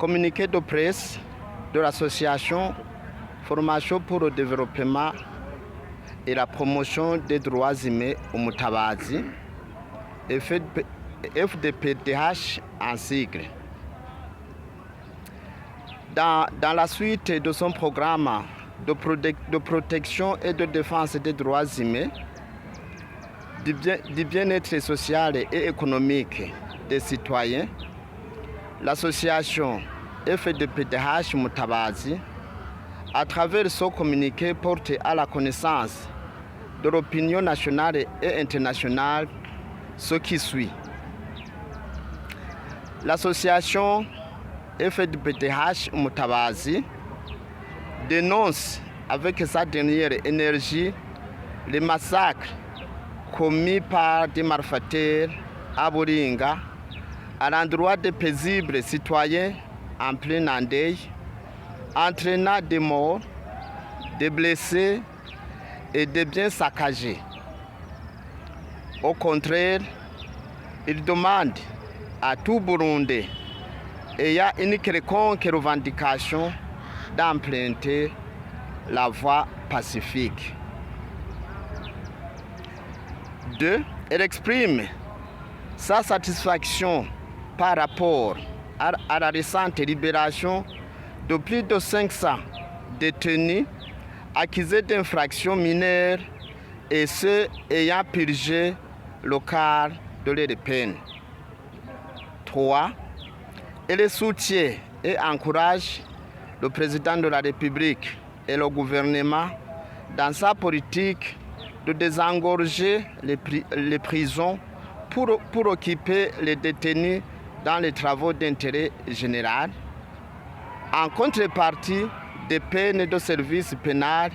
Communiqué de presse de l'association Formation pour le développement et la promotion des droits humains au Mutabazi, FDPDH en sigle. Dans la suite de son programme de protection et de défense des droits humains, du bien-être social et économique des citoyens, l'association FDPDH Mutabazi, à travers son communiqué, porte à la connaissance de l'opinion nationale et internationale ce qui suit. L'association FDPDH Mutabazi dénonce avec sa dernière énergie les massacres commis par des malfaiteurs à Boringa à l'endroit des paisibles citoyens en plein endeuil, entraînant des morts, des blessés et des biens saccagés. Au contraire, il demande à tout Burundais ayant une quelconque revendication d'emprunter la voie pacifique. 2. Elle exprime sa satisfaction par rapport à la récente libération de plus de 500 détenus accusés d'infractions mineures et ceux ayant purgé le quart de leur peine. 3. Elle soutient et encourage le président de la République et le gouvernement dans sa politique de désengorger les prisons pour occuper les détenus dans les travaux d'intérêt général, en contrepartie des peines de service pénal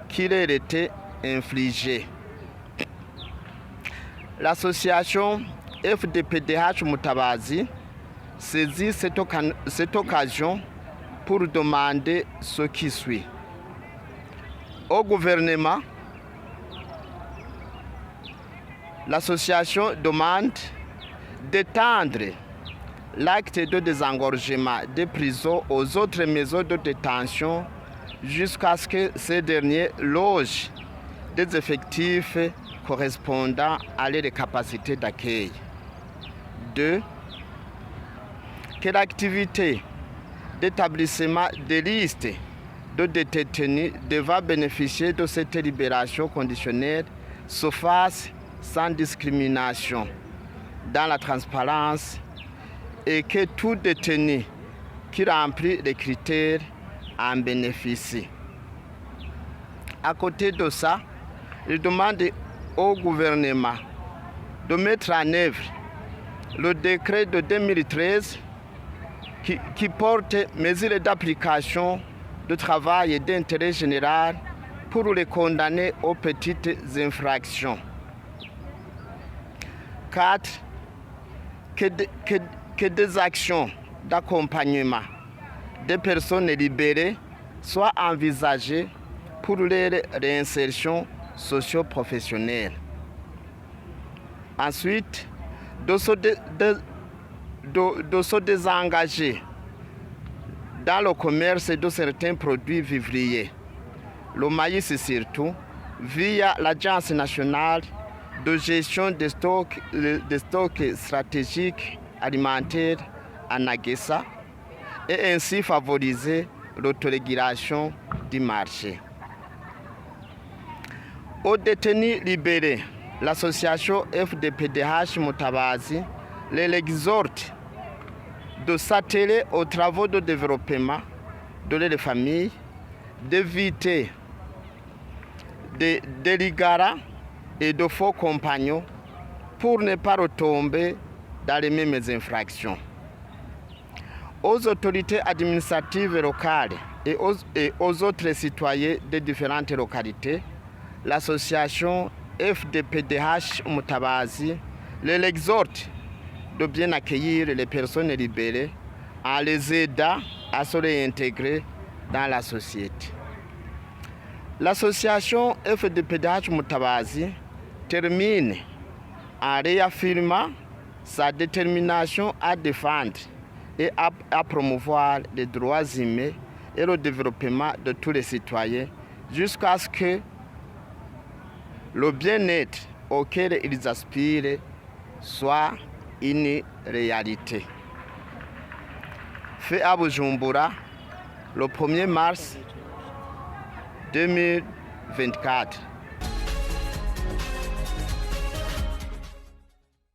qui leur étaient infligées. L'association FDPDH Mutabazi saisit cette occasion pour demander ce qui suit. Au gouvernement, l'association demande d'étendre l'acte de désengorgement des prisons aux autres maisons de détention jusqu'à ce que ces derniers logent des effectifs correspondant à leurs capacités d'accueil. 2. Que l'activité d'établissement des listes de détenus devant bénéficier de cette libération conditionnelle se fasse sans discrimination, dans la transparence, et que tout détenu qui remplit les critères en bénéficie. À côté de ça, il demande au gouvernement de mettre en œuvre le décret de 2013 qui porte mesures d'application de travail et d'intérêt général pour les condamner aux petites infractions. 4. Que des actions d'accompagnement des personnes libérées soient envisagées pour leur réinsertion socio-professionnelle. Ensuite, de se désengager dans le commerce de certains produits vivriers, le maïs surtout, via l'Agence nationale de gestion des stocks stratégiques alimentaires en Agessa, et ainsi favoriser l'autorégulation du marché. Aux détenus libérés, l'association FDPDH Mutabazi les exhorte de s'atteler aux travaux de développement de leurs familles, d'éviter des ligaras et de faux compagnons pour ne pas retomber dans les mêmes infractions. Aux autorités administratives locales et aux autres citoyens des différentes localités, l'association FDPDH Mutabazi les exhorte de bien accueillir les personnes libérées en les aidant à se réintégrer dans la société. L'association FDPDH Mutabazi termine en réaffirmant sa détermination à défendre et à promouvoir les droits humains et le développement de tous les citoyens jusqu'à ce que le bien-être auquel ils aspirent soit une réalité. Fait à Bujumbura le 1er mars 2024.